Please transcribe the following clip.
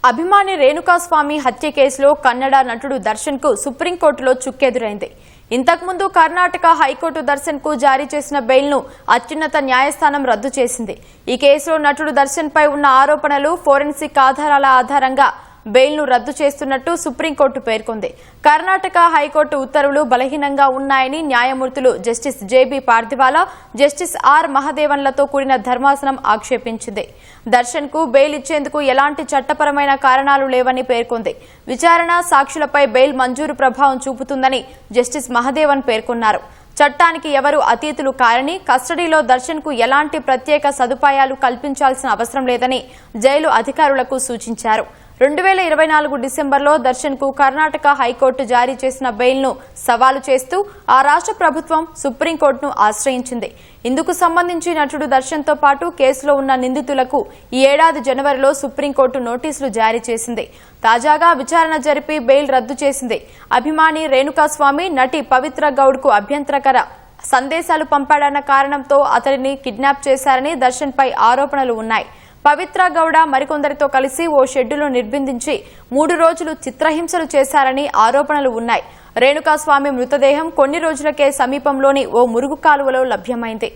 అభిమాని రేణుకాస్వామి హత్య కేసులో కన్నడ నటుడు దర్శన్ కు సుప్రీంకోర్టులో చుక్కెదురైంది. ఇంతకుముందు కర్ణాటక హైకోర్టు దర్శన్ కు జారీ చేసిన బెయిల్ ను అత్యున్నత న్యాయస్థానం రద్దు చేసింది. ఈ కేసులో నటుడు దర్శన్ పై ఉన్న ఆరోపణలు, ఫోరెన్సిక్ ఆధారాల ఆధారంగా బెయిల్ ను రద్దు చేస్తున్నట్టు సుప్రీంకోర్టు పేర్కొంది. కర్ణాటక హైకోర్టు ఉత్తర్వులు బలహీనంగా ఉన్నాయని న్యాయమూర్తులు justice JB Pardiwala, justice R మహదేవన్లతో కూడిన ధర్మాసనం ఆక్షేపించింది. దర్శన్ కు బెయిల్ ఇచ్చేందుకు ఎలాంటి చట్టపరమైన కారణాలు లేవని పేర్కొంది. విచారణ, సాక్షులపై బెయిల్ మంజూరు ప్రభావం చూపుతుందని జస్టిస్ మహదేవన్ పేర్కొన్నారు. చట్టానికి ఎవరు అతీతులు కారని, కస్టడీలో దర్శన్ కు ఎలాంటి ప్రత్యేక సదుపాయాలు కల్పించాల్సిన అవసరం లేదని జైలు అధికారులకు సూచించారు. 2024 డిసెంబర్లో దర్శన్ కు కర్ణాటక హైకోర్టు జారీ చేసిన బెయిల్ ను సవాలు చేస్తూ ఆ రాష్ట్ర ప్రభుత్వం సుప్రీంకోర్టును ఆశ్రయించింది. ఇందుకు సంబంధించి నటుడు దర్శన్ తో పాటు కేసులో ఉన్న నిందితులకు ఈ ఏడాది జనవరిలో సుప్రీంకోర్టు నోటీసులు జారీ చేసింది. తాజాగా విచారణ జరిపి బెయిల్ రద్దు చేసింది. అభిమాని రేణుకాస్వామి నటి పవిత్ర గౌడ్ కు అభ్యంతరకర సందేశాలు పంపాడన్న కారణంతో అతడిని కిడ్నాప్ చేశారని దర్శన్ పై ఆరోపణలు ఉన్నాయి. పవిత్ర గౌడ మరికొందరితో కలిసి ఓ షెడ్డులో నిర్బంధించి 3 రోజులు చిత్రహింసలు చేశారని ఆరోపణలు ఉన్నాయి. రేణుకాస్వామి మృతదేహం కొన్ని రోజులకే సమీపంలోని ఓ మురుగు కాలువలో లభ్యమైంది.